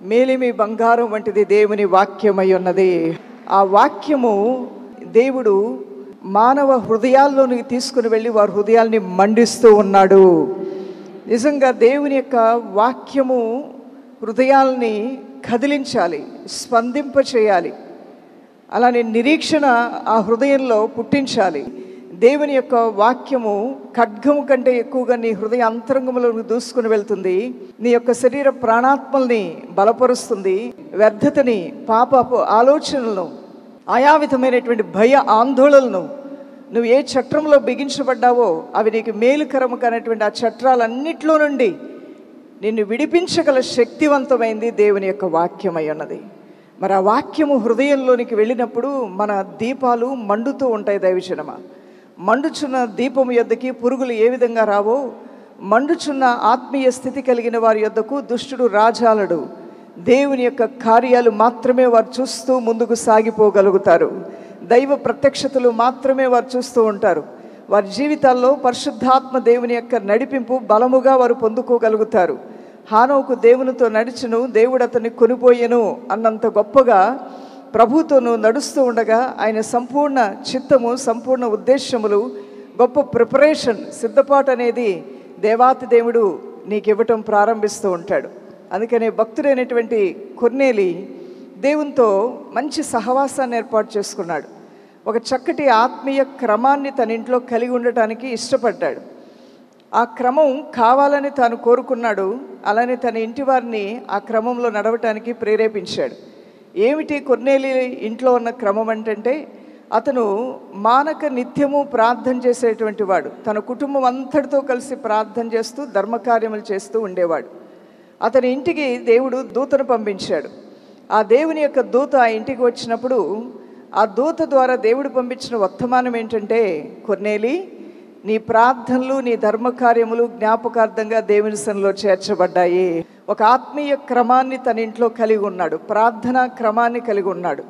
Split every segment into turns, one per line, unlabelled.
మేలిమి బంగారం వంటిది దేవుని వాక్యమై ఉన్నది. ఆ వాక్యము దేవుడు మానవ హృదయాల్లోనికి తీసుకుని వెళ్ళి వారి హృదయాల్ని మండిస్తూ ఉన్నాడు. నిజంగా దేవుని యొక్క వాక్యము హృదయాల్ని కదిలించాలి, స్పందింపచేయాలి. అలానే నిరీక్షణ ఆ హృదయంలో పుట్టించాలి. దేవుని యొక్క వాక్యము ఖడ్గము కంటే ఎక్కువగా నీ హృదయ అంతరంగంలోకి దూసుకుని వెళ్తుంది. నీ యొక్క శరీర ప్రాణాత్మల్ని బలపరుస్తుంది. వ్యర్థతని, పాపపు ఆలోచనలను, ఆయా విధమైనటువంటి భయ ఆందోళనలను, నువ్వు ఏ చట్రంలో బిగించబడ్డావో అవి నీకు మేలుకరము కానటువంటి ఆ చట్రాలన్నిట్లో నుండి నిన్ను విడిపించగల శక్తివంతమైంది దేవుని యొక్క వాక్యమై ఉన్నది. మరి ఆ వాక్యము హృదయంలోనికి వెళ్ళినప్పుడు మన దీపాలు మండుతూ ఉంటాయి. దైవజనమా, మండుచున్న దీపము యొద్దకి పురుగులు ఏ విధంగా రావో, మండుచున్న ఆత్మీయ స్థితి కలిగిన వారి యొద్దకు దుష్టుడు రాజాలడు. దేవుని యొక్క కార్యాలు మాత్రమే వారు చూస్తూ ముందుకు సాగిపోగలుగుతారు. దైవ ప్రత్యక్షతలు మాత్రమే వారు చూస్తూ ఉంటారు. వారి జీవితాల్లో పరిశుద్ధాత్మ దేవుని యొక్క నడిపింపు బలముగా వారు పొందుకోగలుగుతారు. హానోకు దేవునితో నడిచును, దేవుడు అతన్ని కొనిపోయెను అన్నంత గొప్పగా ప్రభువుతోను నడుస్తూ ఉండగా ఆయన సంపూర్ణ చిత్తము, సంపూర్ణ ఉద్దేశములు, గొప్ప ప్రిపరేషన్, సిద్ధపాటు అనేది దేవాతి దేవుడు నీకు ఇవ్వటం ప్రారంభిస్తూ ఉంటాడు. అందుకనే భక్తుడైనటువంటి కొర్నేలి దేవునితో మంచి సహవాసాన్ని ఏర్పాటు చేసుకున్నాడు. ఒక చక్కటి ఆత్మీయ క్రమాన్ని తన ఇంట్లో కలిగి ఉండటానికి ఇష్టపడ్డాడు. ఆ క్రమం కావాలని తాను కోరుకున్నాడు. అలానే తన ఇంటి వారిని ఆ క్రమంలో నడవటానికి ప్రేరేపించాడు. ఏమిటి కొర్నేలి ఇంట్లో ఉన్న క్రమం అంటే, అతను మానక నిత్యము ప్రార్థన చేసేటువంటి వాడు. తన కుటుంబం అంతటితో కలిసి ప్రార్థన చేస్తూ ధర్మకార్యములు చేస్తూ ఉండేవాడు. అతని ఇంటికి దేవుడు దూతను పంపించాడు. ఆ దేవుని యొక్క దూత ఆ ఇంటికి వచ్చినప్పుడు ఆ దూత ద్వారా దేవుడు పంపించిన వర్తమానం ఏంటంటే, కొర్నేలి, నీ ప్రార్థనలు, నీ ధర్మకార్యములు జ్ఞాపకార్థంగా దేవుని సన్నిధిలో చేర్చబడ్డాయి. ఒక ఆత్మీయ క్రమాన్ని తన ఇంట్లో కలిగి ఉన్నాడు. ప్రార్థనా క్రమాన్ని కలిగి ఉన్నాడు.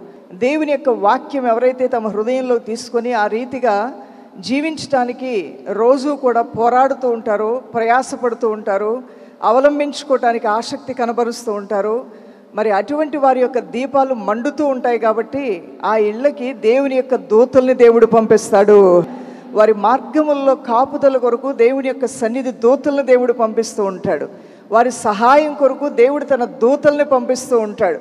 దేవుని యొక్క వాక్యం ఎవరైతే తమ హృదయంలో తీసుకొని ఆ రీతిగా జీవించటానికి రోజు కూడా పోరాడుతూ ఉంటారో, ప్రయాసపడుతూ ఉంటారో, అవలంబించుకోవటానికి ఆసక్తి కనబరుస్తూ ఉంటారో, మరి అటువంటి వారి యొక్క దీపాలు మండుతూ ఉంటాయి. కాబట్టి ఆ ఇళ్ళకి దేవుని యొక్క దూతల్ని దేవుడు పంపిస్తాడు. వారి మార్గముల్లో కాపుదల కొరకు దేవుని యొక్క సన్నిధి దూతల్ని దేవుడు పంపిస్తూ ఉంటాడు. వారి సహాయం కొరకు దేవుడు తన దూతల్ని పంపిస్తూ ఉంటాడు.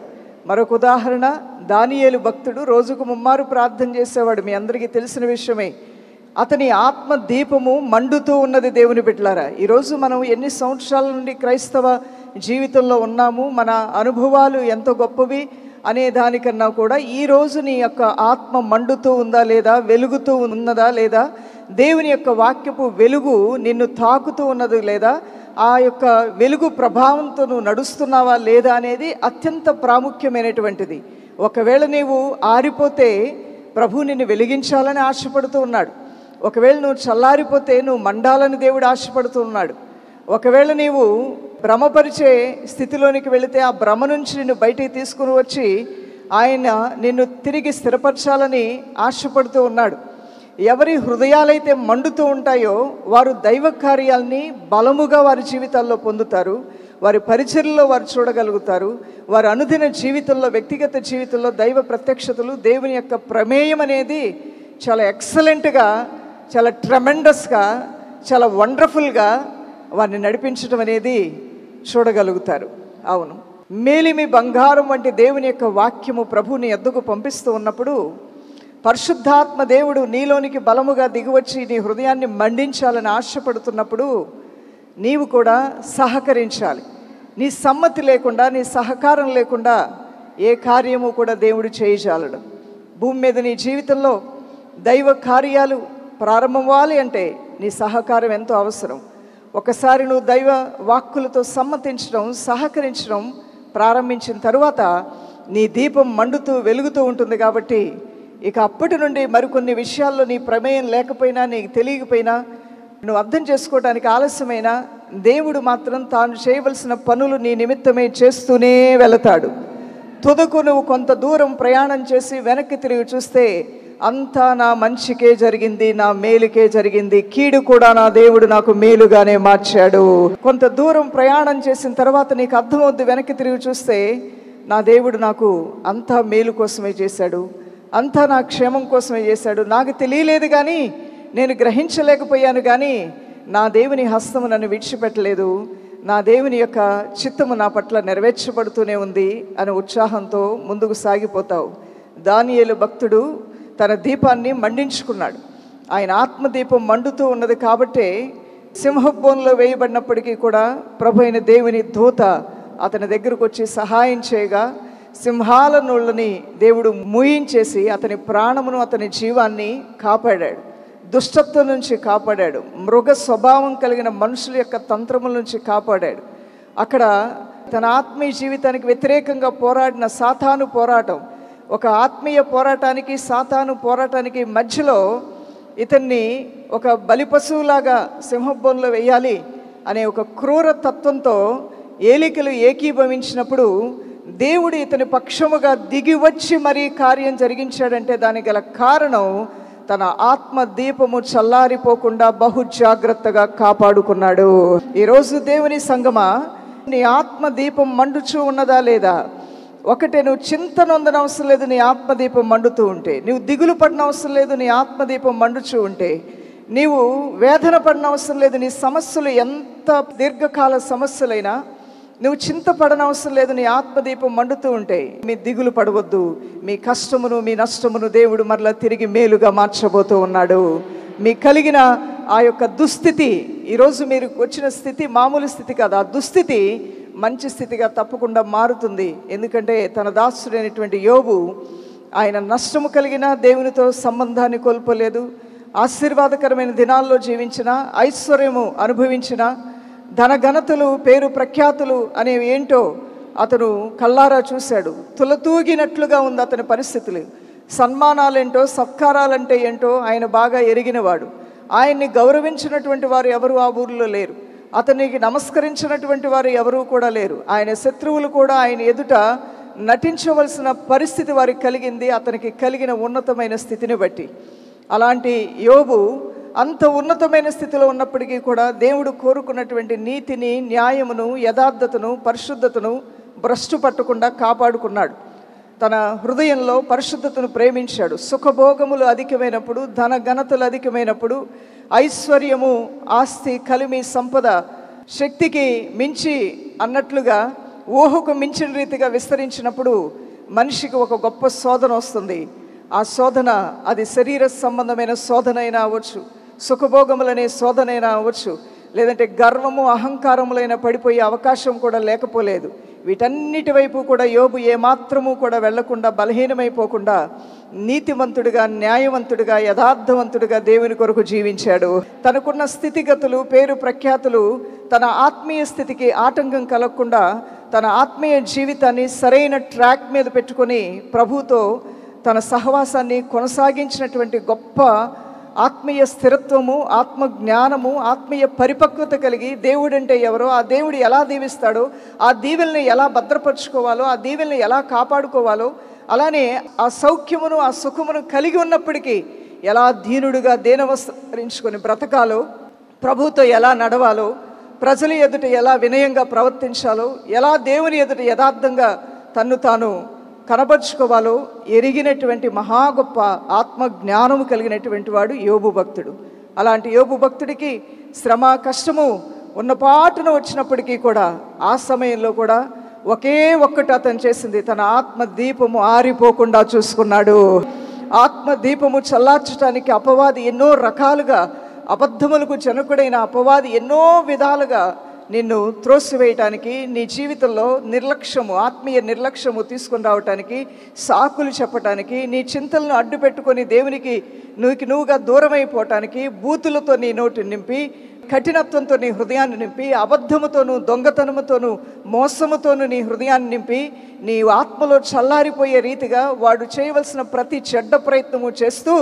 మరొక ఉదాహరణ, దానియేలు భక్తుడు రోజుకు 3 మారు ప్రార్థన చేసేవాడు. మీ అందరికీ తెలిసిన విషయమే. అతని ఆత్మ దీపము మండుతూ ఉన్నది. దేవుని బిడ్డలారా, ఈరోజు మనం ఎన్ని సంవత్సరాల నుండి క్రైస్తవ జీవితంలో ఉన్నాము, మన అనుభవాలు ఎంతో గొప్పవి అనే దానికన్నా కూడా ఈరోజు నీ యొక్క ఆత్మ మండుతూ ఉందా లేదా, వెలుగుతూ ఉన్నదా లేదా, దేవుని యొక్క వాక్యపు వెలుగు నిన్ను తాకుతూ ఉన్నది లేదా, ఆ యొక్క వెలుగు ప్రభావంతో నువ్వు నడుస్తున్నావా లేదా అనేది అత్యంత ప్రాముఖ్యమైనటువంటిది. ఒకవేళ నీవు ఆరిపోతే ప్రభు నిన్ను వెలిగించాలని ఆశపడుతూ ఉన్నాడు. ఒకవేళ నువ్వు చల్లారిపోతే నువ్వు మండాలని దేవుడు ఆశపడుతూ ఉన్నాడు. ఒకవేళ నీవు భ్రమపరిచే స్థితిలోనికి వెళితే ఆ భ్రమ నుంచి నిన్ను బయటికి తీసుకుని వచ్చి ఆయన నిన్ను తిరిగి స్థిరపరచాలని ఆశపడుతూ ఉన్నాడు. ఎవరి హృదయాలైతే మండుతూ ఉంటాయో వారు దైవ కార్యాలని బలముగా వారి జీవితాల్లో పొందుతారు. వారి పరిచర్యలో వారు చూడగలుగుతారు. వారి అనుదిన జీవితంలో, వ్యక్తిగత జీవితంలో దైవ ప్రత్యక్షతలు, దేవుని యొక్క ప్రమేయం అనేది చాలా ఎక్సలెంట్గా, చాలా ట్రెమెండస్గా, చాలా వండర్ఫుల్గా వారిని నడిపించడం అనేది చూడగలుగుతారు. అవును, మేలిమి బంగారం వంటి దేవుని యొక్క వాక్యము ప్రభు నీ యొద్దకు పంపిస్తూ ఉన్నప్పుడు, పరిశుద్ధాత్మ దేవుడు నీలోనికి బలముగా దిగివచ్చి నీ హృదయాన్ని మండించాలని ఆశపడుతున్నప్పుడు నీవు కూడా సహకరించాలి. నీ సమ్మతి లేకుండా, నీ సహకారం లేకుండా ఏ కార్యము కూడా దేవుడు చేయజాలడు. భూమి మీద నీ జీవితంలో దైవ కార్యాలు ప్రారంభమవ్వాలి అంటే నీ సహకారం ఎంతో అవసరం. ఒకసారి నువ్వు దైవ వాక్కులతో సమ్మతించడం, సహకరించడం ప్రారంభించిన తరువాత నీ దీపం మండుతూ వెలుగుతూ ఉంటుంది. కాబట్టి ఇక అప్పటి నుండి మరికొన్ని విషయాల్లో నీ ప్రమేయం లేకపోయినా, నీకు తెలియకపోయినా, నువ్వు అర్థం చేసుకోవడానికి ఆలస్యమైనా దేవుడు మాత్రం తాను చేయవలసిన పనులు నీ నిమిత్తమే చేస్తూనే వెళతాడు. తుదకు నువ్వు కొంత దూరం ప్రయాణం చేసి వెనక్కి తిరిగి చూస్తే అంతా నా మంచికే జరిగింది, నా మేలుకే జరిగింది, కీడు కూడా నా దేవుడు నాకు మేలుగానే మార్చాడు. కొంత దూరం ప్రయాణం చేసిన తర్వాత నీకు అర్థమవుద్ది, వెనక్కి తిరిగి చూస్తే నా దేవుడు నాకు అంతా మేలు కోసమే చేశాడు, అంతా నా క్షేమం కోసమే చేశాడు. నాకు తెలియలేదు కానీ, నేను గ్రహించలేకపోయాను కానీ, నా దేవుని హస్తము నన్ను విడిచిపెట్టలేదు, నా దేవుని యొక్క చిత్తము నా పట్ల నెరవేర్చబడుతూనే ఉంది అని ఉత్సాహంతో ముందుకు సాగిపోతావు. దానియేలు భక్తుడు తన దీపాన్ని మండించుకున్నాడు. ఆయన ఆత్మదీపం మండుతూ ఉన్నది కాబట్టే సింహబోన్లో వేయబడినప్పటికీ కూడా ప్రభు అయిన దేవుని దూత అతని దగ్గరకు వచ్చి సహాయం చేయగా సింహాల నోళ్ళని దేవుడు మూయించేసి అతని ప్రాణమును, అతని జీవాన్ని కాపాడాడు. దుష్టత్వం నుంచి కాపాడాడు. మృగ స్వభావం కలిగిన మనుషుల యొక్క తంత్రముల నుంచి కాపాడాడు. అక్కడ తన ఆత్మీయ జీవితానికి వ్యతిరేకంగా పోరాడిన సాతాను పోరాటం, ఒక ఆత్మీయ పోరాటానికి సాతాను పోరాటానికి మధ్యలో ఇతన్ని ఒక బలిపశువులాగా సింహబోన్లో వేయాలి అనే ఒక క్రూర తత్వంతో ఏలికలు ఏకీభవించినప్పుడు దేవుడు ఇతని పక్షముగా దిగి వచ్చి మరీ కార్యం జరిగించాడంటే దానికి గల కారణం తన ఆత్మ దీపము చల్లారిపోకుండా బహు జాగ్రత్తగా కాపాడుకున్నాడు. ఈరోజు దేవుని సంగమా, నీ ఆత్మ దీపం మండుచూ ఉన్నదా లేదా? ఒకటే, నువ్వు చింత నొందన అవసరం లేదు నీ ఆత్మదీపం మండుతూ ఉంటే, నువ్వు దిగులు పడిన అవసరం లేదు నీ ఆత్మదీపం మండుచూ ఉంటే, నీవు వేదన పడిన అవసరం లేదు. నీ సమస్యలు ఎంత దీర్ఘకాల సమస్యలైనా నువ్వు చింతపడనవసరం లేదు నీ ఆత్మదీపం మండుతూ ఉంటే. మీ దిగులు పడవద్దు, మీ కష్టమును మీ నష్టమును దేవుడు మరలా తిరిగి మేలుగా మార్చబోతూ ఉన్నాడు. మీ కలిగిన ఆ యొక్క దుస్థితి, ఈరోజు మీరు వచ్చిన స్థితి మామూలు స్థితి కాదు, ఆ దుస్థితి మంచి స్థితిగా తప్పకుండా మారుతుంది. ఎందుకంటే తన దాసుడైనటువంటి యోబు ఆయన నష్టము కలిగిన దేవునితో సంబంధాన్ని కోల్పోలేదు. ఆశీర్వాదకరమైన దినాల్లో జీవించిన, ఐశ్వర్యము అనుభవించిన, ధనఘనతలు పేరు ప్రఖ్యాతులు అనేవి ఏంటో అతను కళ్ళారా చూశాడు. తులతూగినట్లుగా ఉంది అతని పరిస్థితులు. సన్మానాలేంటో సత్కారాలంటే ఏంటో ఆయన బాగా ఎరిగినవాడు. ఆయన్ని గౌరవించినటువంటి వారు ఎవరు ఆ ఊరిలో లేరు. అతనికి నమస్కరించినటువంటి వారు ఎవరూ కూడా లేరు. ఆయన శత్రువులు కూడా ఆయన ఎదుట నటించవలసిన పరిస్థితి వారికి కలిగింది, అతనికి కలిగిన ఉన్నతమైన స్థితిని బట్టి. అలాంటి యోబు అంత ఉన్నతమైన స్థితిలో ఉన్నప్పటికీ కూడా దేవుడు కోరుకున్నటువంటి నీతిని, న్యాయమును, యథార్థతను, పరిశుద్ధతను భ్రష్టు పట్టకుండా కాపాడుకున్నాడు. తన హృదయంలో పరిశుద్ధతను ప్రేమించాడు. సుఖభోగములు అధికమైనప్పుడు, ధన ఘనతలు అధికమైనప్పుడు, ఐశ్వర్యము, ఆస్తి, కలిమి, సంపద శక్తికి మించి అన్నట్లుగా ఊహకు మించిన రీతిగా విస్తరించినప్పుడు మనిషికి ఒక గొప్ప శోధన వస్తుంది. ఆ శోధన అది శరీర సంబంధమైన శోధన అయినా అవ్వచ్చు, సుఖభోగములనే శోధనైనా అవ్వచ్చు, లేదంటే గర్వము అహంకారములైన పడిపోయే అవకాశం కూడా లేకపోలేదు. వీటన్నిటి వైపు కూడా యోబు ఏమాత్రము కూడా వెళ్లకుండా, బలహీనమైపోకుండా నీతివంతుడిగా, న్యాయవంతుడిగా, యథార్థవంతుడిగా దేవుని కొరకు జీవించాడు. తనకున్న స్థితిగతులు, పేరు ప్రఖ్యాతులు తన ఆత్మీయ స్థితికి ఆటంకం కలగకుండా తన ఆత్మీయ జీవితాన్ని సరైన ట్రాక్ మీద పెట్టుకొని ప్రభుతో తన సహవాసాన్ని కొనసాగించినటువంటి గొప్ప ఆత్మీయ స్థిరత్వము, ఆత్మ జ్ఞానము, ఆత్మీయ పరిపక్వత కలిగి దేవుడంటే ఎవరో, ఆ దేవుడు ఎలా దీవిస్తాడో, ఆ దీవెల్ని ఎలా భద్రపరుచుకోవాలో, ఆ దీవెల్ని ఎలా కాపాడుకోవాలో, అలానే ఆ సౌఖ్యమును, ఆ సుఖమును కలిగి ఉన్నప్పటికీ ఎలా దీనుడుగా దేనవస్తరించుకొని బ్రతకాలో, ప్రభుతో ఎలా నడవాలో, ప్రజల ఎదుట ఎలా వినయంగా ప్రవర్తించాలో, ఎలా దేవుని ఎదుట యథార్థంగా తన్ను తాను కనబరుచుకోవాలో ఎరిగినటువంటి మహా గొప్ప ఆత్మ జ్ఞానము కలిగినటువంటి వాడు యోబు భక్తుడు. అలాంటి యోబు భక్తుడికి శ్రమ, కష్టము ఉన్నపాటున వచ్చినప్పటికీ కూడా ఆ సమయంలో కూడా ఒకే ఒక్కటి అతను చేసింది, తన ఆత్మ దీపము ఆరిపోకుండా చూసుకున్నాడు. ఆత్మ దీపము చల్లార్చడానికి అపవాది ఎన్నో రకాలుగా, అబద్ధములకు జనకుడైన అపవాది ఎన్నో విధాలుగా నిన్ను త్రోసివేయటానికి, నీ జీవితంలో నిర్లక్ష్యము, ఆత్మీయ నిర్లక్ష్యము తీసుకొని రావటానికి, సాకులు చెప్పటానికి, నీ చింతలను అడ్డు పెట్టుకొని దేవునికి నువ్వుగా దూరమైపోవటానికి, బూతులతో నీ నోటిని నింపి, కఠినత్వంతో నీ హృదయాన్ని నింపి, అబద్ధముతోనూ, దొంగతనముతోనూ, మోసముతోనూ నీ హృదయాన్ని నింపి, నీ ఆత్మలో చల్లారిపోయే రీతిగా వాడు చేయవలసిన ప్రతి చెడ్డ ప్రయత్నము చేస్తూ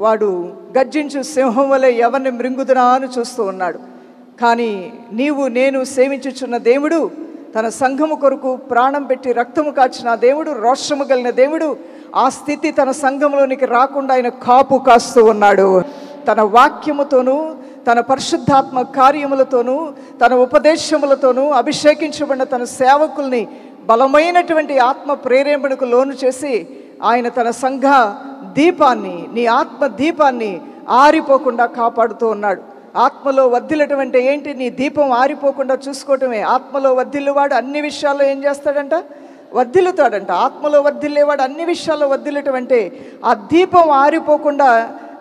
వాడు గర్జించు సింహం వలె ఎవరిని మృంగుదునా అని చూస్తూ ఉన్నాడు. కానీ నీవు నేను సేవించుచున్న దేవుడు తన సంఘము కొరకు ప్రాణం పెట్టి రక్తము కాచిన దేవుడు, రోషము కలిగిన దేవుడు, ఆ స్థితి తన సంఘంలోనికి రాకుండా ఆయన కాపు కాస్తూ ఉన్నాడు. తన వాక్యముతోనూ తన పరిశుద్ధాత్మ కార్యములతోనూ తన ఉపదేశములతోనూ అభిషేకించబడిన తన సేవకుల్ని బలమైనటువంటి ఆత్మ ప్రేరేపణకు లోను చేసి ఆయన తన సంఘ దీపాన్ని, నీ ఆత్మ దీపాన్ని ఆరిపోకుండా కాపాడుతూ ఉన్నాడు. ఆత్మలో వర్ధిల్లటం ఏంటి? నీ దీపం ఆరిపోకుండా చూసుకోవటమే. ఆత్మలో వర్ధిల్లేవాడు అన్ని విషయాల్లో ఏం చేస్తాడంట? వర్ధిల్లుతాడంట. ఆత్మలో వర్ధిల్లేవాడు అన్ని విషయాల్లో వర్ధిల్లటం అంటే ఆ దీపం ఆరిపోకుండా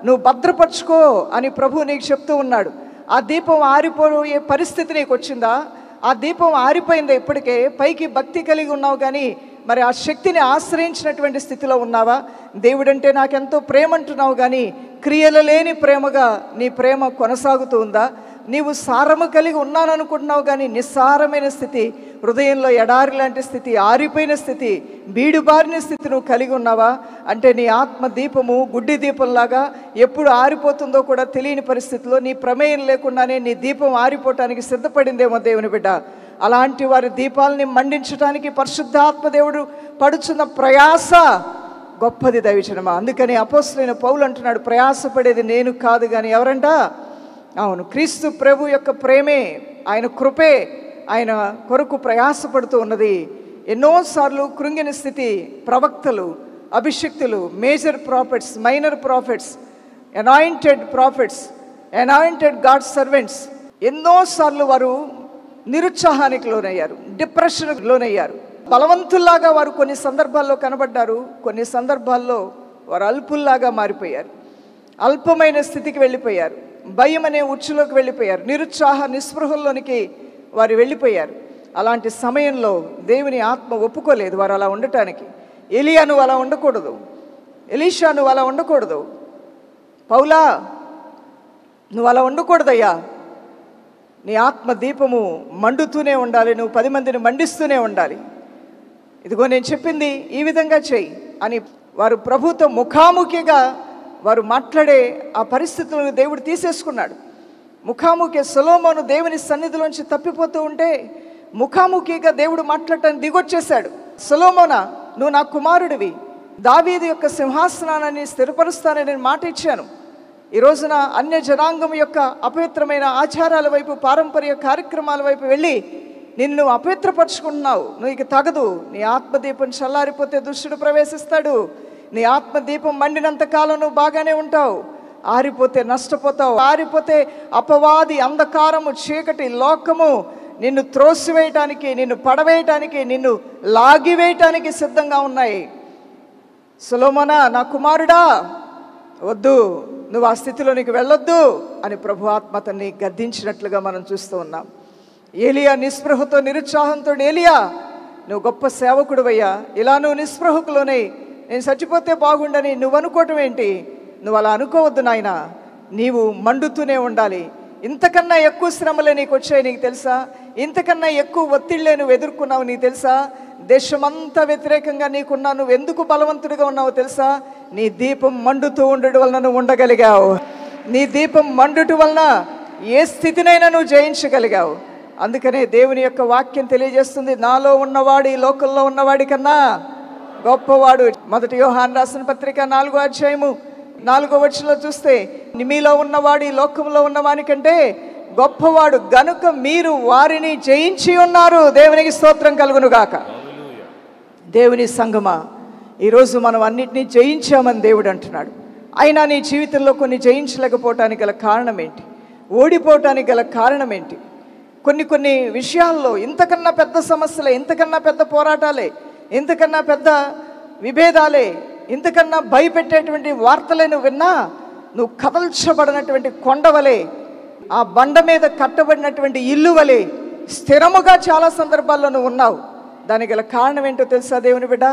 నువ్వు భద్రపరచుకో అని ప్రభు నీకు చెప్తూ ఉన్నాడు. ఆ దీపం ఆరిపోయే పరిస్థితి నీకు వచ్చిందా? ఆ దీపం ఆరిపోయిందా? ఇప్పటికే పైకి భక్తి కలిగి ఉన్నావు కానీ మరి ఆ శక్తిని ఆశ్రయించినటువంటి స్థితిలో ఉన్నావా? దేవుడంటే నాకెంతో ప్రేమ అంటున్నావు కానీ క్రియలు లేని ప్రేమగా నీ ప్రేమ కొనసాగుతూ ఉందా? నీవు సారము కలిగి ఉన్నాను అనుకుంటున్నావు కానీ నిస్సారమైన స్థితి, హృదయంలో ఎడారి లాంటి స్థితి, ఆరిపోయిన స్థితి, బీడుబారిన స్థితి నువ్వు కలిగి ఉన్నావా? అంటే నీ ఆత్మ దీపము గుడ్డి దీపంలాగా ఎప్పుడు ఆరిపోతుందో కూడా తెలియని పరిస్థితిలో నీ ప్రమేయం లేకుండానే నీ దీపం ఆరిపోవటానికి సిద్ధపడిందేమో దేవుని బిడ్డ. అలాంటి వారి దీపాలని మండించడానికి పరిశుద్ధాత్మ దేవుడు పడుచున్న ప్రయాస గొప్పది దైవజనమా. అందుకని అపోస్తలుడైన పౌలు అంటున్నాడు, ప్రయాసపడేది నేను కాదు కానీ ఎవరంట? అవును, క్రీస్తు ప్రభు యొక్క ప్రేమే, ఆయన కృపే ఆయన కొరకు ప్రయాసపడుతూ ఉన్నది. ఎన్నోసార్లు కృంగిన స్థితి, ప్రవక్తలు, అభిషక్తులు, major prophets, minor prophets, anointed prophets, anointed God servants ఎన్నోసార్లు వారు నిరుత్సాహానికి లోనయ్యారు, డిప్రెషన్కి లోనయ్యారు. బలవంతుల్లాగా వారు కొన్ని సందర్భాల్లో కనబడ్డారు, కొన్ని సందర్భాల్లో వారు అల్పుల్లాగా మారిపోయారు, అల్పమైన స్థితికి వెళ్ళిపోయారు, భయం అనే ఉచ్చులోకి వెళ్ళిపోయారు, నిరుత్సాహ నిస్పృహల్లోనికి వారు వెళ్ళిపోయారు. అలాంటి సమయంలో దేవుని ఆత్మ ఒప్పుకోలేదు వారు అలా ఉండటానికి. ఎలియా నువ్వు అలా ఉండకూడదు, ఎలీషా నువ్వు అలా ఉండకూడదు, పౌలా నువ్వు అలా ఉండకూడదయ్యా, నీ ఆత్మ దీపము మండుతూనే ఉండాలి, నువ్వు 10 మందిని మండిస్తూనే ఉండాలి, ఇదిగో నేను చెప్పింది ఈ విధంగా చెయ్యి అని వారు ప్రభుతో ముఖాముఖిగా వారు మాట్లాడే ఆ పరిస్థితులను దేవుడు తీసేసుకున్నాడు. ముఖాముఖి సొలొమోను దేవుని సన్నిధిలోంచి తప్పిపోతూ ఉంటే ముఖాముఖిగా దేవుడు మాట్లాడటానికి దిగొచ్చేశాడు. సొలొమోనా, నువ్వు నా కుమారుడివి, దావీదు యొక్క సింహాసనాన్ని స్థిరపరుస్తానని నేను మాట ఇచ్చాను. ఈ రోజున అన్య జనాంగం యొక్క అపవిత్రమైన ఆచారాల వైపు, పారంపర్య కార్యక్రమాల వైపు వెళ్ళి నిన్ను అపవిత్రపరుచుకుంటున్నావు, నువ్వు ఇక తగదు. నీ ఆత్మదీపం చల్లారిపోతే దుష్టుడు ప్రవేశిస్తాడు. నీ ఆత్మదీపం మండినంత కాలం నువ్వు బాగానే ఉంటావు, ఆరిపోతే నష్టపోతావు. ఆరిపోతే అపవాది, అంధకారము, చీకటి, లోకము నిన్ను త్రోసివేయటానికి, నిన్ను పడవేయటానికి, నిన్ను లాగివేయటానికి సిద్ధంగా ఉన్నాయి. సొలొమోనా, నా కుమారుడా, వద్దు, నువ్వు ఆ స్థితిలోనికి వెళ్ళొద్దు అని ప్రభు ఆత్మ అతన్ని గద్దించినట్లుగా మనం చూస్తూ ఉన్నాం. ఏలియా నిస్పృహతో, నిరుత్సాహంతో, ఏలియా నువ్వు గొప్ప సేవకుడువయ్యా, ఇలా నువ్వు నిస్పృహకులోనే నేను చచ్చిపోతే బాగుండని నువ్వు అనుకోవటం ఏంటి? నువ్వు అలా అనుకోవద్దు నాయనా, నీవు మండుతూనే ఉండాలి. ఇంతకన్నా ఎక్కువ శ్రమలే నీకు వచ్చాయి నీకు తెలుసా? ఇంతకన్నా ఎక్కువ ఒత్తిళ్లే నువ్వు ఎదుర్కొన్నావు నీకు తెలుసా? దేశమంతా వ్యతిరేకంగా నీకున్నా నువ్వు ఎందుకు బలవంతుడిగా ఉన్నావో తెలుసా? నీ దీపం మండుతూ ఉండడం వలన నువ్వు ఉండగలిగావు. నీ దీపం మండుట వలన ఏ స్థితినైనా నువ్వు జయించగలిగావు. అందుకనే దేవుని యొక్క వాక్యం తెలియజేస్తుంది, నాలో ఉన్నవాడు ఈ లోకంలో ఉన్నవాడి కన్నా గొప్పవాడు. 1 యోహాను రాసిన పత్రిక 4వ అధ్యాయము 4వ వచనంలో చూస్తే, మీలో ఉన్నవాడు ఈ లోకంలో ఉన్నవాని కంటే గొప్పవాడు గనుక మీరు వారిని జయించి ఉన్నారు. దేవునికి స్తోత్రం కలుగును గాక. దేవుని సంగమా, ఈరోజు మనం అన్నిటినీ జయించామని దేవుడు అంటున్నాడు. అయినా నీ జీవితంలో కొన్ని జయించలేకపోవటానికి గల కారణం ఏంటి? ఓడిపోవటానికి గల కారణం ఏంటి? కొన్ని విషయాల్లో ఇంతకన్నా పెద్ద సమస్యలే, ఇంతకన్నా పెద్ద పోరాటాలే, ఇంతకన్నా పెద్ద విభేదాలే, ఇంతకన్నా భయపెట్టేటువంటి వార్తలే నువ్వు విన్నా నువ్వు కదల్చబడినటువంటి కొండవలే, ఆ బండ మీద కట్టబడినటువంటి ఇల్లు వలె స్థిరముగా చాలా సందర్భాల్లో నువ్వు ఉన్నావు. దానికి గల కారణం ఏంటో తెలుసా దేవుని బిడ్డ?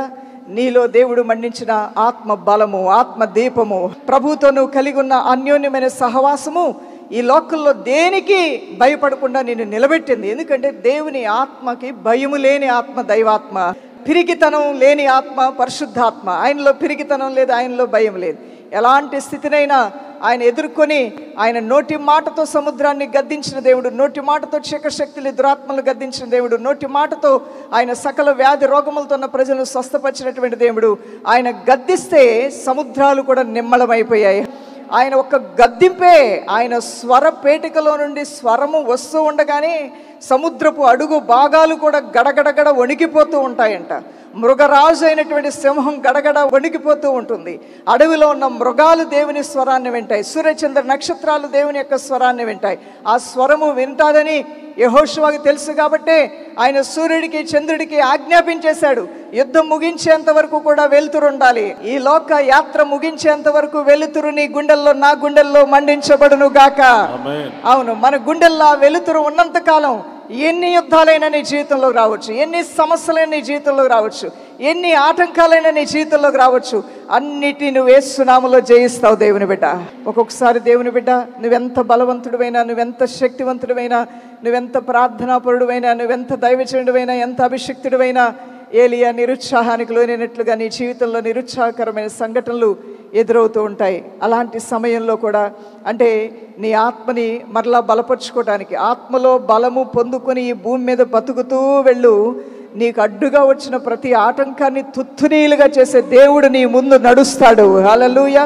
నీలో దేవుడు మండించిన ఆత్మ బలము, ఆత్మ దీపము, ప్రభుతో నువ్వు కలిగి ఉన్న అన్యోన్యమైన సహవాసము ఈ లోకంలో దేనికి భయపడకుండా నిన్ను నిలబెట్టింది. ఎందుకంటే దేవుని ఆత్మకి భయము లేని ఆత్మ దైవాత్మ, పిరికితనం లేని ఆత్మ పరిశుద్ధాత్మ. ఆయనలో పిరికితనం లేదు, ఆయనలో భయం లేదు. ఎలాంటి స్థితినైనా ఆయన ఎదుర్కొని ఆయన నోటి మాటతో సముద్రాన్ని గద్దించిన దేవుడు, నోటి మాటతో చీకశక్తులు దురాత్మలు గద్దించిన దేవుడు, నోటి మాటతో ఆయన సకల వ్యాధి రోగములతో ఉన్న ప్రజలను స్వస్థపరిచినటువంటి దేవుడు. ఆయన గద్దిస్తే సముద్రాలు కూడా నిమ్మళమైపోయాయి. ఆయన ఒక్క గద్దింపే, ఆయన స్వర పేటికలో నుండి స్వరము వస్తూ ఉండగానే సముద్రపు అడుగు భాగాలు కూడా గడగడగడ వణికిపోతూ ఉంటాయంట. మృగరాజు అయినటువంటి సింహం గడగడ వణికిపోతూ ఉంటుంది. అడవిలో ఉన్న మృగాలు దేవుని స్వరాన్ని వింటాయి, సూర్యచంద్ర నక్షత్రాలు దేవుని యొక్క స్వరాన్ని వింటాయి. ఆ స్వరము వింటాదని యెహోషువకి తెలుసు కాబట్టే ఆయన సూర్యుడికి చంద్రుడికి ఆజ్ఞాపించేశాడు, యుద్ధం ముగించేంత వరకు కూడా వెలుతురు ఉండాలి. ఈ లోక యాత్ర ముగించేంత వరకు వెలుతురు నీ గుండెల్లో నా గుండెల్లో మండించబడును గాక. అవును, మన గుండెల్లో వెలుతురు ఉన్నంత కాలం ఎన్ని యుద్ధాలైనా నీ జీవితంలోకి రావచ్చు, ఎన్ని సమస్యలైనా నీ జీవితంలోకి రావచ్చు, ఎన్ని ఆటంకాలైనా నీ జీవితంలోకి రావచ్చు, అన్నిటి నువ్వు యేసు నామములో జయిస్తావు దేవుని బిడ్డ. ఒక్కొక్కసారి దేవుని బిడ్డ, నువ్వెంత బలవంతుడివైనా, నువ్వెంత శక్తివంతుడివైనా, నువ్వెంత ప్రార్థనాపరుడువైనా, నువ్వెంత దైవజనుడివైనా, ఎంత అభిషిక్తుడివైనా, ఏలియా నిరుత్సాహానికి లోనైనట్లుగా నీ జీవితంలో నిరుత్సాహకరమైన సంఘటనలు ఎదురవుతూ ఉంటాయి. అలాంటి సమయంలో కూడా అంటే నీ ఆత్మని మరలా బలపరుచుకోవడానికి, ఆత్మలో బలము పొందుకొని ఈ భూమి మీద బతుకుతూ వెళ్ళు. నీకు అడ్డుగా వచ్చిన ప్రతి ఆటంకాన్ని తుత్తునీలుగా చేసే దేవుడు నీ ముందు నడుస్తాడు. హల్లెలూయా.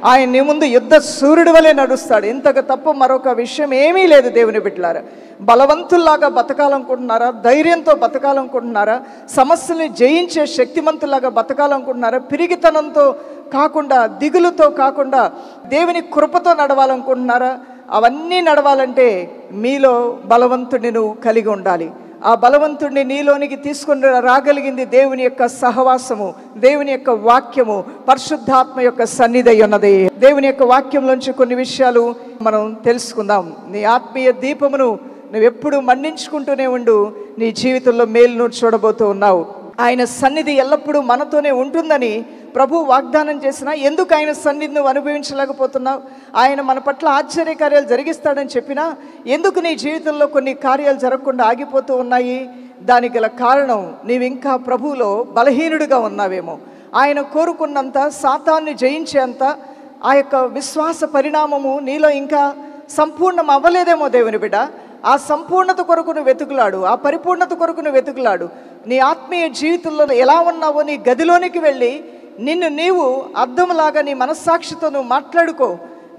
ఆయన నీ ముందు యుద్ధ సూర్యుడి వలె నడుస్తాడు. ఇంతకు తప్ప మరొక విషయం ఏమీ లేదు దేవుని బిడ్డలారా. బలవంతుల్లాగా బతకాలనుకుంటున్నారా? ధైర్యంతో బతకాలనుకుంటున్నారా? సమస్యల్ని జయించే శక్తిమంతుల్లాగా బతకాలనుకుంటున్నారా? పిరిగితనంతో కాకుండా, దిగులుతో కాకుండా దేవుని కృపతో నడవాలనుకుంటున్నారా? అవన్నీ నడవాలంటే మీలో బలవంతుడిని నువ్వు కలిగి ఉండాలి. ఆ బలవంతుడిని నీలోనికి తీసుకుని రాగలిగింది దేవుని యొక్క సహవాసము, దేవుని యొక్క వాక్యము, పరిశుద్ధాత్మ యొక్క సన్నిధి ఉన్నది. దేవుని యొక్క వాక్యంలోంచి కొన్ని విషయాలు మనం తెలుసుకుందాం. నీ ఆత్మీయ దీపమును నువ్వెప్పుడు మండించుకుంటూనే ఉండు. నీ జీవితంలో మేలును చూడబోతూ ఉన్నావు. ఆయన సన్నిధి ఎల్లప్పుడూ మనతోనే ఉంటుందని ప్రభు వాగ్దానం చేసినా ఎందుకు ఆయన సన్నిధి నువ్వు అనుభవించలేకపోతున్నావు? ఆయన మన పట్ల ఆశ్చర్యకార్యాలు జరిగిస్తాడని చెప్పినా ఎందుకు నీ జీవితంలో కొన్ని కార్యాలు జరగకుండా ఆగిపోతూ ఉన్నాయి? దానికి గల కారణం నీవు ఇంకా ప్రభువులో బలహీనుడిగా ఉన్నావేమో. ఆయన కోరుకున్నంత, సాతాన్ని జయించేంత ఆ యొక్క విశ్వాస పరిణామము నీలో ఇంకా సంపూర్ణం అవ్వలేదేమో దేవుని బిడ్డ. ఆ సంపూర్ణత కొరకు నువ్వు వెతుకులాడు, ఆ పరిపూర్ణత కొరకు నువ్వు వెతుకులాడు. నీ ఆత్మీయ జీవితంలో ఎలా ఉన్నావో నీ గదిలోనికి వెళ్ళి నిన్ను నీవు అర్థంలాగా నీ మనస్సాక్షితో నువ్వు మాట్లాడుకో.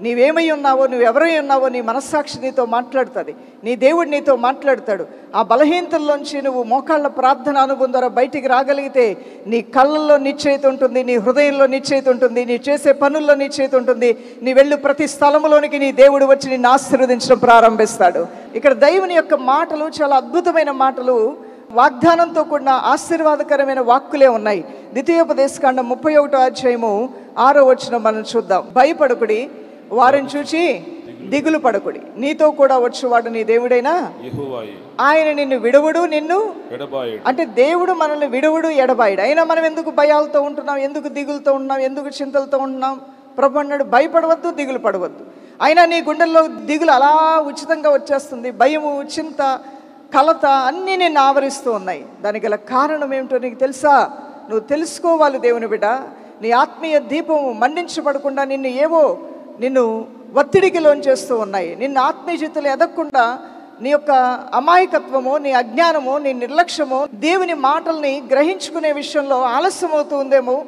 నీవేమై ఉన్నావో, నువ్వెవరై ఉన్నావో నీ మనస్సాక్షి నీతో మాట్లాడుతుంది, నీ దేవుడు నీతో మాట్లాడతాడు. ఆ బలహీనతల్లోంచి నువ్వు మోకాళ్ళ ప్రార్థన అనుభవం ద్వారా బయటికి రాగలిగితే నీ కళ్ళల్లో నిశ్చయిత ఉంటుంది, నీ హృదయంలో నిశ్చయిత ఉంటుంది, నీ చేసే పనుల్లో నిశ్చయిత ఉంటుంది. నీ వెళ్ళు ప్రతి స్థలములోనికి నీ దేవుడు వచ్చి నిన్ను ఆశీర్వదించడం ప్రారంభిస్తాడు. ఇక్కడ దేవుని యొక్క మాటలు చాలా అద్భుతమైన మాటలు, వాగ్దానంతో కూడిన ఆశీర్వాదకరమైన వాక్కులే ఉన్నాయి. ద్వితీయోపదేశకాండం 31వ అధ్యాయము 6వ వచనం మనం చూద్దాం. భయపడకుడి, వారిని చూచి దిగులు పడకుడి, నీతో కూడా వచ్చేవాడు నీ దేవుడైనా యెహోవాయే, ఆయన నిన్ను విడువడు, నిన్ను ఎడబాయడు. అంటే దేవుడు మనల్ని విడువడు, ఎడబాయడు. అయినా మనం ఎందుకు భయాలతో ఉంటున్నాం, ఎందుకు దిగులతో ఉంటున్నాం, ఎందుకు చింతలతో ఉంటున్నాం? ప్రభు అన్నాడు, భయపడవద్దు, దిగులు పడవద్దు. అయినా నీ గుండెల్లో దిగులు అలా ఉచితంగా వచ్చేస్తుంది. భయము, చింత, కలత అన్నీ నిన్ను ఆవరిస్తూ ఉన్నాయి. దానికి గల కారణం ఏమిటో నీకు తెలుసా? నువ్వు తెలుసుకోవాలి దేవుని బిడ్డ. నీ ఆత్మీయ దీపం మండించబడకుండా నిన్ను ఒత్తిడికి లోంచేస్తూ ఉన్నాయి. నిన్ను ఆత్మీయ జీవితంలో ఎదగకుండా నీ యొక్క అమాయకత్వము, నీ అజ్ఞానము, నీ నిర్లక్ష్యము, దేవుని మాటల్ని గ్రహించుకునే విషయంలో ఆలస్యం అవుతూ ఉందేమో.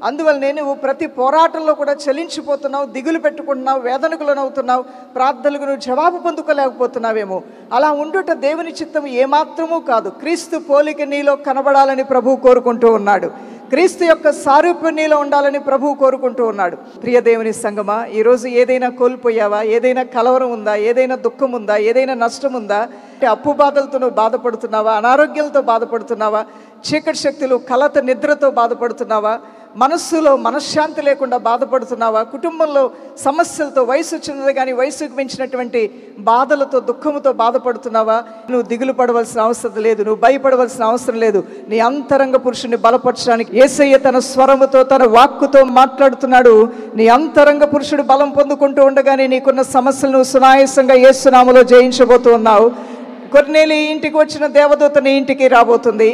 అందువల్లనే నువ్వు ప్రతి పోరాటంలో కూడా చలించిపోతున్నావు, దిగులు పెట్టుకుంటున్నావు, వేదనకు లోనవుతున్నావు, ప్రార్థనలకు నువ్వు జవాబు పొందుకోలేకపోతున్నావేమో. అలా ఉండుట దేవుని చిత్తం ఏమాత్రమూ కాదు. క్రీస్తు పోలిక నీలో కనబడాలని ప్రభువు కోరుకుంటూ ఉన్నాడు. క్రీస్తు యొక్క సారూప్యం నీలో ఉండాలని ప్రభువు కోరుకుంటూ ఉన్నాడు. ప్రియ దేవుని సంగమా, ఈరోజు ఏదైనా కోల్పోయావా? ఏదైనా కలవరం ఉందా? ఏదైనా దుఃఖం ఉందా? ఏదైనా నష్టం ఉందా? అంటే అప్పు బాధలతో నువ్వు బాధపడుతున్నావా? అనారోగ్యాలతో బాధపడుతున్నావా? చీకటి శక్తులు, కలత, నిద్రతో బాధపడుతున్నావా? మనస్సులో మనశ్శాంతి లేకుండా బాధపడుతున్నావా? కుటుంబంలో సమస్యలతో, వయసు వచ్చినది కానీ వయసుకు మించినటువంటి బాధలతో, దుఃఖముతో బాధపడుతున్నావా? నువ్వు దిగులు పడవలసిన అవసరం లేదు, నువ్వు భయపడవలసిన అవసరం లేదు. నీ అంతరంగ పురుషుని బలపరచడానికి యేసయ్య తన స్వరముతో, తన వాక్కుతో మాట్లాడుతున్నాడు. నీ అంతరంగ పురుషుడు బలం పొందుకుంటూ ఉండగానే నీకున్న సమస్యలను సునాయాసంగా యేసు నామములో జయించబోతూ ఉన్నావు. కొర్నేలి ఇంటికి వచ్చిన దేవదూత నీ ఇంటికి రాబోతుంది.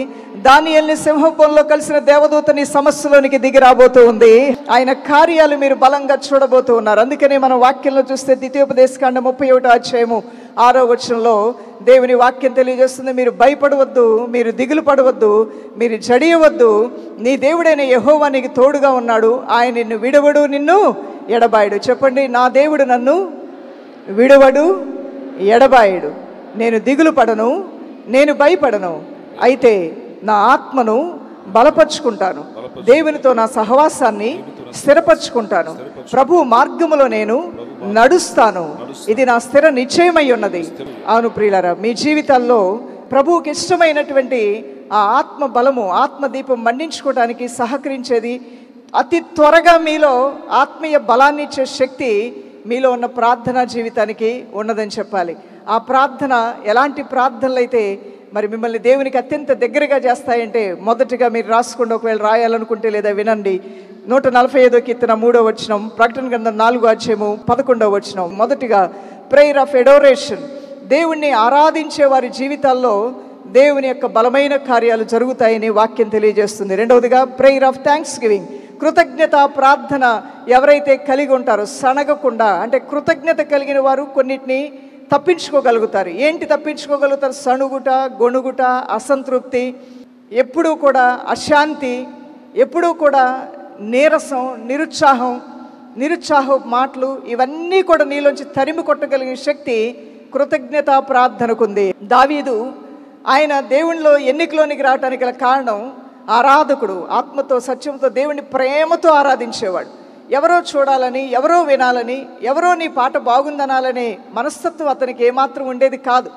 దానియేలుని సింహపురంలో కలిసిన దేవదూత నీ సమస్యలోనికి దిగి రాబోతూ ఉంది. ఆయన కార్యాలు మీరు బలంగా చూడబోతూ ఉన్నారు. అందుకనే మనం వాక్యంలో చూస్తే ద్వితీయోపదేశకాండం 31వ అధ్యాయము 6వ వచనంలో దేవుని వాక్యం తెలియజేస్తుంది, మీరు భయపడవద్దు, మీరు దిగులు పడవద్దు, మీరు జడియవద్దు, నీ దేవుడైన యెహోవా నీకు తోడుగా ఉన్నాడు, ఆయన నిన్ను విడవడు, నిన్ను ఎడబాయడు. చెప్పండి, నా దేవుడు నన్ను విడవడు, ఎడబాయడు. నేను దిగులు పడను, నేను భయపడను, అయితే నా ఆత్మను బలపరుచుకుంటాను, దేవునితో నా సహవాసాన్ని స్థిరపరచుకుంటాను, ప్రభు మార్గములో నేను నడుస్తాను, ఇది నా స్థిర నిశ్చయమై ఉన్నది. అవును ప్రియులారా, మీ జీవితాల్లో ప్రభువుకి ఇష్టమైనటువంటి ఆ ఆత్మ బలము, ఆత్మదీపం మండించుకోవడానికి సహకరించేది అతి త్వరగా మీలో ఆత్మీయ బలాన్ని ఇచ్చే శక్తి మీలో ఉన్న ప్రార్థనా జీవితానికి ఉన్నదని చెప్పాలి. ఆ ప్రార్థన ఎలాంటి ప్రార్థనలు అయితే మరి మిమ్మల్ని దేవునికి అత్యంత దగ్గరగా చేస్తాయంటే, మొదటిగా మీరు రాసుకోండి, ఒకవేళ రాయాలనుకుంటే, లేదా వినండి. 145వ కీర్తన 3వ వచనం, ప్రకటన గ్రంథం 4వ అధ్యాయము 11వ వచనం. మొదటిగా ప్రేయర్ ఆఫ్ ఎడోరేషన్, దేవుణ్ణి ఆరాధించే వారి జీవితాల్లో దేవుని యొక్క బలమైన కార్యాలు జరుగుతాయని వాక్యం తెలియజేస్తుంది. రెండవదిగా ప్రేయర్ ఆఫ్ థ్యాంక్స్ గివింగ్, కృతజ్ఞత ప్రార్థన ఎవరైతే కలిగి ఉంటారో సనగకుండా, అంటే కృతజ్ఞత కలిగిన వారు కొన్నిటిని తప్పించుకోగలుగుతారు. ఏంటి తప్పించుకోగలుగుతారు? సణుగుట, గొణుగుట, అసంతృప్తి, ఎప్పుడూ కూడా అశాంతి, ఎప్పుడూ కూడా నీరసం, నిరుత్సాహ మాటలు, ఇవన్నీ కూడా నీలోంచి తరిమి కొట్టగలిగే శక్తి కృతజ్ఞత ప్రార్థనకుంది. దావీదు ఆయన దేవునిలో ఎన్నికలోనికి రావడానికి గల కారణం, ఆరాధకుడు, ఆత్మతో సత్యంతో దేవుని ప్రేమతో ఆరాధించేవాడు. ఎవరో చూడాలని, ఎవరో వినాలని, ఎవరో నీ పాట బాగుందనాలనే మనస్తత్వం అతనికి ఏమాత్రం ఉండేది కాదు.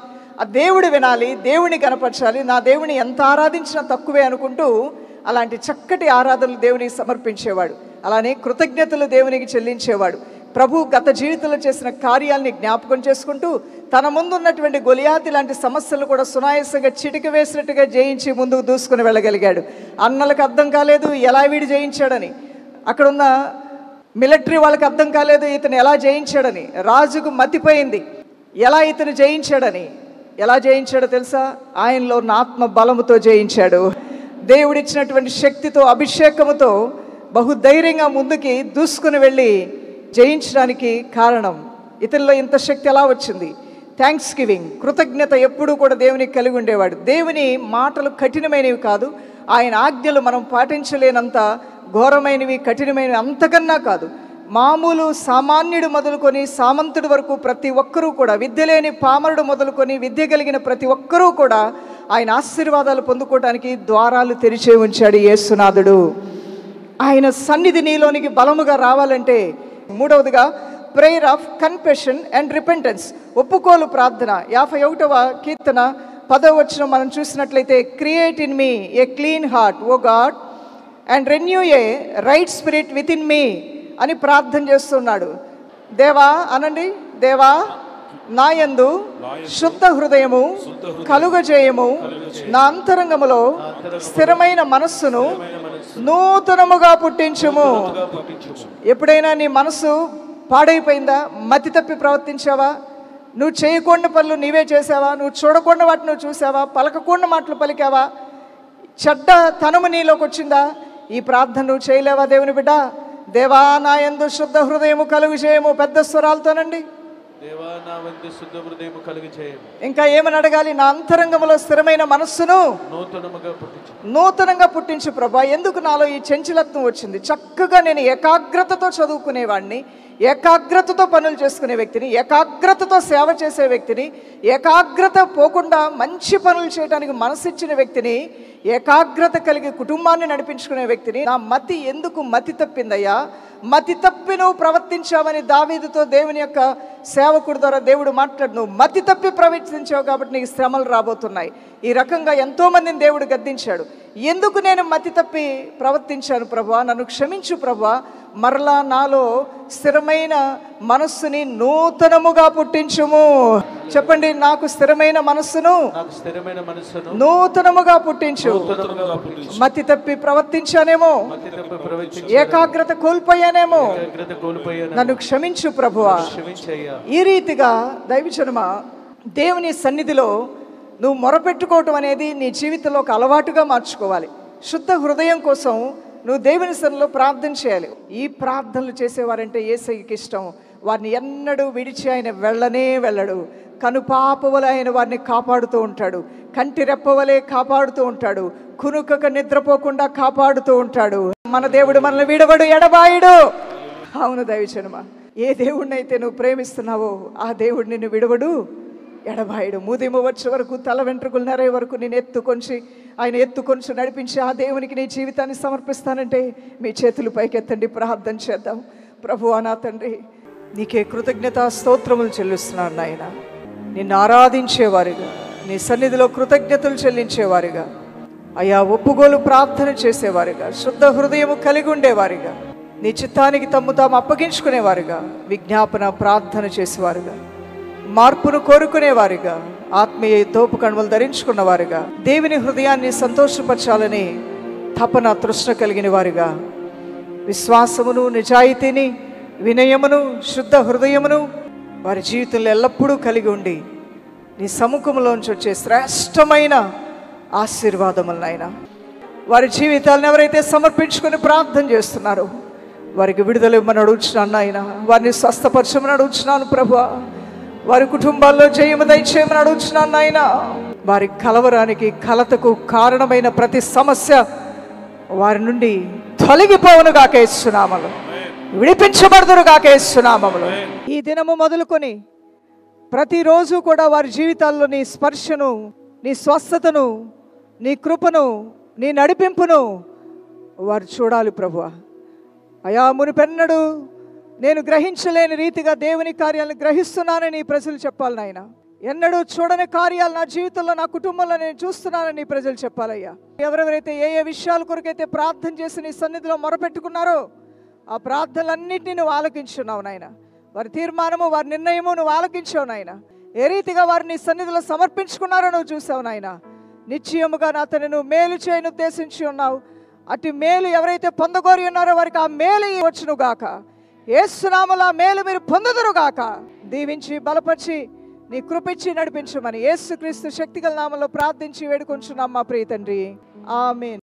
ఆ దేవుడు వినాలి, దేవుని కనపరచాలి, నా దేవుని ఎంత ఆరాధించినా తక్కువే అనుకుంటూ అలాంటి చక్కటి ఆరాధనలు దేవునికి సమర్పించేవాడు. అలానే కృతజ్ఞతలు దేవునికి చెల్లించేవాడు. ప్రభు గత జీవితంలో చేసిన కార్యాలని జ్ఞాపకం చేసుకుంటూ తన ముందు ఉన్నటువంటి గొలియాతి లాంటి సమస్యలు కూడా సునాయాసంగా చిటిక వేసినట్టుగా జయించి ముందుకు దూసుకుని వెళ్ళగలిగాడు. అన్నలకు అర్థం కాలేదు ఎలా వీడు జయించాడని, అక్కడున్న మిలిటరీ వాళ్ళకి అర్థం కాలేదు ఇతను ఎలా జయించాడని, రాజుకు మతిపోయింది ఎలా ఇతను జయించాడని. ఎలా జయించాడో తెలుసా? ఆయనలో ఉన్న ఆత్మ బలముతో జయించాడు. దేవుడిచ్చినటువంటి శక్తితో, అభిషేకముతో బహుధైర్యంగా ముందుకి దూసుకుని వెళ్ళి జయించడానికి కారణం, ఇతనిలో ఇంత శక్తి ఎలా వచ్చింది? థ్యాంక్స్ గివింగ్, కృతజ్ఞత ఎప్పుడూ కూడా దేవునికి కలిగి ఉండేవాడు. దేవుని మాటలు కఠినమైనవి కాదు, ఆయన ఆజ్ఞలు మనం పాటించలేనంత ఘోరమైనవి, కఠినమైనవి అంతకన్నా కాదు. మామూలు సామాన్యుడు మొదలుకొని సామంతుడి వరకు ప్రతి ఒక్కరూ కూడా, విద్య లేని పామరుడు మొదలుకొని విద్య కలిగిన ప్రతి ఒక్కరూ కూడా ఆయన ఆశీర్వాదాలు పొందుకోవడానికి ద్వారాలు తెరిచే ఉంచాడు యేసునాథుడు. ఆయన సన్నిధి నీలోనికి బలముగా రావాలంటే, మూడవదిగా prayer of confession and repentance, ఒప్పుకోలు ప్రార్థన. 51వ కీర్తన 10వ వచనం మనం చూసినట్లయితే, create in me a clean heart O God and renew a right spirit within me అని ప్రార్థన చేస్తున్నాడు. దేవా అనండి, దేవా నా యందు శుద్ధ హృదయము కలుగజేయము, నా అంతరంగములో స్థిరమైన మనస్సును నూతనముగా పుట్టించుము. ఎప్పుడైనా నీ మనసు పాడైపోయిందా? మతి తప్పి ప్రవర్తించావా? నువ్వు చేయకూడని పనులు నీవే చేసావా? నువ్వు చూడకూడని వాటిని నువ్వు చూసావా? పలకకూడని మాటలు పలికావా? చెడ్డ తనము నీలోకి వచ్చిందా? ఈ ప్రార్థన నువ్వు చేయలేవా దేవుని బిడ్డ? దేవా నా యందు శుద్ధ హృదయము కలుగు చేయము, పెద్ద స్వరాలతోనండి. ఇంకా ఏమని అడగాలి? నా అంతరంగంలో స్థిరమైన మనస్సును నూతనంగా పుట్టించు ప్రభా. ఎందుకు నాలో ఈ చంచలత్వం వచ్చింది? చక్కగా నేను ఏకాగ్రతతో చదువుకునేవాడిని, ఏకాగ్రతతో పనులు చేసుకునే వ్యక్తిని, ఏకాగ్రతతో సేవ చేసే వ్యక్తిని, ఏకాగ్రత పోకుండా మంచి పనులు చేయడానికి మనసిచ్చిన వ్యక్తిని, ఏకాగ్రత కలిగి కుటుంబాన్ని నడిపించుకునే వ్యక్తిని. నా మతి ఎందుకు మతి తప్పిందయ్యా? మతి తప్పి నువ్వు ప్రవర్తించావని దావీదుతో దేవుని యొక్క సేవకుడి ద్వారా దేవుడు మాట్లాడు. నువ్వు మతి తప్పి ప్రవర్తించావు కాబట్టి నీకు శ్రమలు రాబోతున్నాయి. ఈ రకంగా ఎంతోమందిని దేవుడు గద్దించాడు. ఎందుకు నేను మతి తప్పి ప్రవర్తించాను ప్రభువా, నన్ను క్షమించు ప్రభువా, మరలా నాలో స్థిరమైన మనస్సుని నూతనముగా పుట్టించుము. చెప్పండి, నాకు స్థిరమైన మనస్సును నూతనముగా పుట్టించు. మతి తప్పి ప్రవర్తించానేమో, ఏకాగ్రత కోల్పోయానేమో, నన్ను క్షమించు ప్రభువా. ఈ రీతిగా దైవజనమా దేవుని సన్నిధిలో నువ్వు మొరపెట్టుకోవటం అనేది నీ జీవితంలో ఒక అలవాటుగా మార్చుకోవాలి. శుద్ధ హృదయం కోసం నువ్వు దేవుని సన్నిధిలో ప్రార్థన చేయాలి. ఈ ప్రార్థనలు చేసేవారంటే యేసయ్యకి ఇష్టం. వారిని ఎన్నడూ విడిచి ఆయన వెళ్ళడు. కనుపాపవలే ఆయన వారిని కాపాడుతూ ఉంటాడు. కంటి రెప్పవలే కాపాడుతూ ఉంటాడు. కునుకక నిద్రపోకుండా కాపాడుతూ ఉంటాడు. మన దేవుడు మనల్ని విడవడు, ఎడబాయుడు. అవును దైవజనమా, ఏ దేవుడినైతే నువ్వు ప్రేమిస్తున్నావో ఆ దేవుడు నిన్ను విడవడు, ఎడబాయుడు. ముదిమ వచ్చే వరకు, తల వెంట్రుకలు నెరే వరకు నేను ఆయన ఎత్తుకొంచి నడిపించి ఆ దేవునికి నీ జీవితాన్ని సమర్పిస్తానంటే మీ చేతులు పైకెత్తండి, ప్రార్థన చేద్దాం. ప్రభువా నా తండ్రి, నీకే కృతజ్ఞతా స్తోత్రములు చెల్లిస్తున్నాను నాయన. నిన్ను ఆరాధించేవారుగా, నీ సన్నిధిలో కృతజ్ఞతలు చెల్లించేవారుగా, అయా ఒప్పుగోలు ప్రార్థన చేసేవారుగా, శుద్ధ హృదయము కలిగి ఉండేవారుగా, నీ చిత్తానికి తాము అప్పగించుకునేవారుగా, విజ్ఞాపన ప్రార్థన చేసేవారుగా, మార్పును కోరుకునేవారుగా, ఆత్మీయ తోపు కణువలు ధరించుకున్నవారుగా, దేవుని హృదయాన్ని సంతోషపరచాలని తపన తృష్ణ కలిగిన వారుగా, విశ్వాసమును, నిజాయితీని, వినయమును, శుద్ధ హృదయమును వారి జీవితంలో ఎల్లప్పుడూ కలిగి ఉండి నీ సముఖంలోంచి వచ్చే శ్రేష్టమైన ఆశీర్వాదములనైనా వారి జీవితాలను ఎవరైతే సమర్పించుకొని ప్రార్థన చేస్తున్నారో వారికి విడుదల ఇవ్వమని అడుగుతున్నాను నాయన. వారిని స్వస్థపరచమని అడుగుతున్నాను ప్రభువా. వారి కుటుంబాల్లో జయము దయచేయమని అడుగుతున్నాను నాయన. వారి కలవరానికి, కలతకు కారణమైన ప్రతి సమస్య వారి నుండి తొలగిపోవును గాక యేసునామములో, విడిపించబడుదురు గాక యేసునామములో. ఈ దినము మొదలుకొని ప్రతిరోజు కూడా వారి జీవితాల్లో నీ స్పర్శను, నీ స్వస్థతను, నీ కృపను, నీ నడిపింపును వారు చూడాలి ప్రభువా. అయా మునిపెన్నడు నేను గ్రహించలేని రీతిగా దేవుని కార్యాలను గ్రహిస్తున్నానని ఈ ప్రజలు చెప్పాలి నాయన. ఎన్నడూ చూడని కార్యాలు నా జీవితంలో, నా కుటుంబంలో నేను చూస్తున్నానని ప్రజలు చెప్పాలయ్యా. ఎవరెవరైతే ఏ ఏ విషయాల కొరకైతే ప్రార్థన చేసి నీ సన్నిధిలో మొరపెట్టుకున్నారో ఆ ప్రార్థనలన్నింటినీ నువ్వు ఆలకించున్నావు నాయన. వారి తీర్మానము, వారి నిర్ణయము నువ్వు ఆలకించావు నాయన. ఏ రీతిగా వారిని సన్నిధిలో సమర్పించుకున్నారో నువ్వు చూసావు నాయన. నిశ్చయముగా నా తండ్రి నువ్వు మేలు చేయను ఉద్దేశించి ఉన్నావు. అటు మేలు ఎవరైతే పొందగోరి ఉన్నారో వారికి ఆ మేలు వచ్చును గాక. యేసు నామములో ఆ మేలు మీరు పొందుదురు గాక. దీవించి బలపరిచి నీ కృపిచ్చి నడిపించమని యేసుక్రీస్తు శక్తిగల నామములో ప్రార్థించి వేడుకొంచున్నాం మా ప్రియ తండ్రి. ఆమేన్.